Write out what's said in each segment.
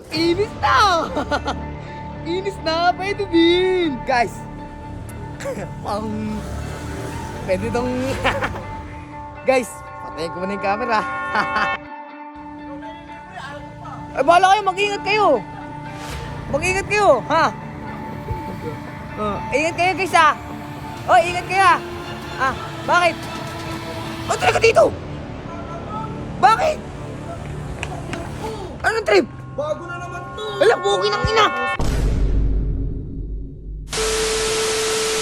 Ang inis na! Inis na, pwede din! Guys! Pwede tong... Guys, patayin ko muna yung camera. Ay, bahala kayo, mag-ingat kayo! Mag-ingat kayo, ha? Ingat kayo guys, ha? Oh, ingat kayo, ha? Ah, bakit? Oh, talaga dito! Bakit? Anong trip? Bago na naman to! Alam, buki ng ina!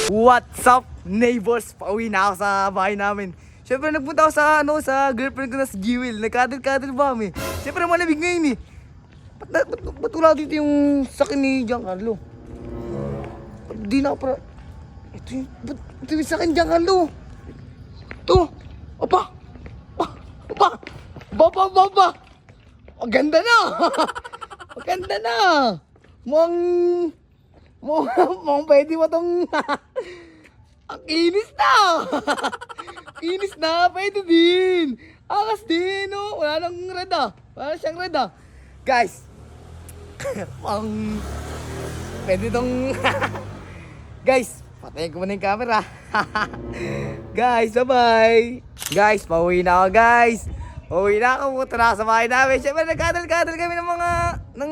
What's up, neighbors? Pauwi na ako sa bahay namin. Siyempre, nagpunta ako sa girlfriend ko na si Jewel. Nagkadil-kadil ba kami? Siyempre, malamig ngayon eh. Ba't wala dito yung sakin ni Giancarlo? Di na para... Ito yung sakin Giancarlo. Ito. Opa. Opa. Baba. Ang ganda na. Ang ganda na. Mukhang pwede mo tong... Ang inis na. Inis na. Pwede din. Akas din, no? Wala nang red ah. Wala siyang red ah. Guys. Pwede tong... Guys, patayin ko muna yung camera. Guys, bye-bye. Guys, pauwi na ako, guys. Pauwi na ako, punta na ako sa bahay namin. Siyempre, nagkadal-kadal kami ng mga... ng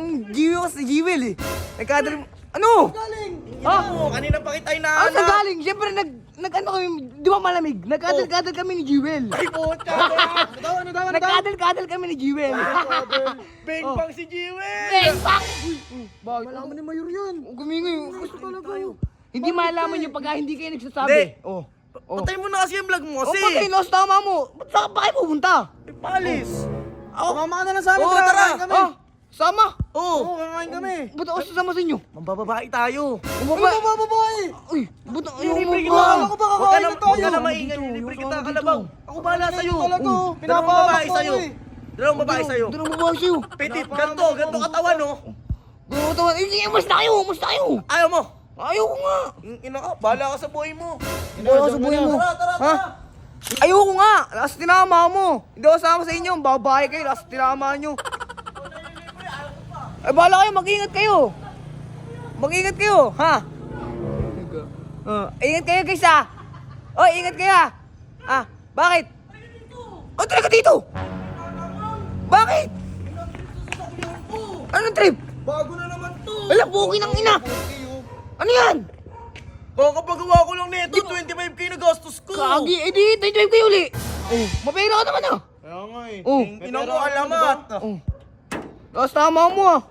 Jewel eh. Nagkadal... Ano? Galing! Ha? Kanina pa kita Ano inaanap! sa galing? Siyempre, nag-ano kami, di ba malamig? Nagkadal-kadal kami ni Jewel. Ay, puta! Ano daw? Nagkadal-kadal kami ni Jewel. Bang bang si Jewel! Bang bang! Bakit? Malaman ni Mayor yan! Gumingoy. Gusto talaga. Hindi malaman yung pagka hindi kayo Hindi. nagsasabi. Oh. Patay mo na kasi yung vlog mo kasi! Patay, lost tama mo. Ba't saan pa kayo pupunta? Ay, palis! Ako. Mama ka na lang sa amin, Oo, tara! tara. Kami. Oh, sama. Oo, kakain kami! Ba't ako sasama sa inyo? Mambababae tayo! Bumaba. Mambababae! Uy, ba't ayaw mo Libre kita! ba? Ako ba kakain na tayo? Huwag ka na maingay, libre kita kalabaw! Ako bahala sa'yo! talaga, oh. Dalawang babae sa'yo! Dalawang babae sa'yo! Doon ang babae sa'yo. Petit, ganto katawan oh! Doon tawa. Mas na kayo, mas na kayo. Ayaw mo! Ayaw ko nga. Ina ka, bahala ka sa buhay mo! Bahala ka sa buhay mo. Ha? Ayoko nga. Last tinama mo. Hindi ako sama sa inyo. Babae kayo. Last tinama nyo. Ay, bahala kayo. Mag-ingat kayo. Mag-ingat kayo. Ha? Ingat kayo guys ha. Oh, ingat kayo ha. Ah, bakit? Oh, talaga dito. Bakit? Anong trip? Bago na naman to! Alam, buki ng ina. Ano yan? Kakapagawa ko lang nito, 25k na gastos ko! Kagi, edi, 25 kayo uli. Oh, mapera ka naman ah. Kaya nga eh. Oh. Ina mo, alamat! Oh. Tapos tama mo ah.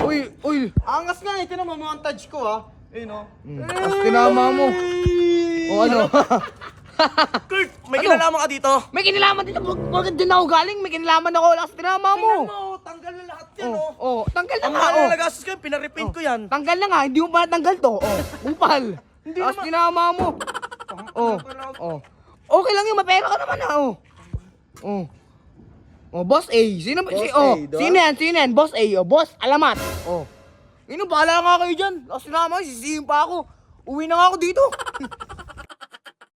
Uy. Angas nga eh, tinan mo, montage ko ah. Eh no? Tapos tinama mo. O ano? Kurt, may Ano? kinalaman ka dito? May kinalaman dito. Bakit din ako galing? May kinalaman ako. Tapos tinama mo. Tingnan mo, tanggal na lahat yan oh. Oh, tanggal na Ang nga. mahal Oh. na nagastos ko yan, pinarepin ko yan. Tanggal na nga. Hindi mo pa natanggal to. Oh, upal. Hindi Tapos naman. tinama mo. Oh. Okay lang yun. Mapera ka naman ah. Oh, Boss A. Sino ba? Boss Oh, A, diba? sino yan? Boss A. Oh, Boss Alamat. Oh. Bahala nga kayo dyan. Tapos tinama, sisihin pa ako. Uwi na nga ako dito.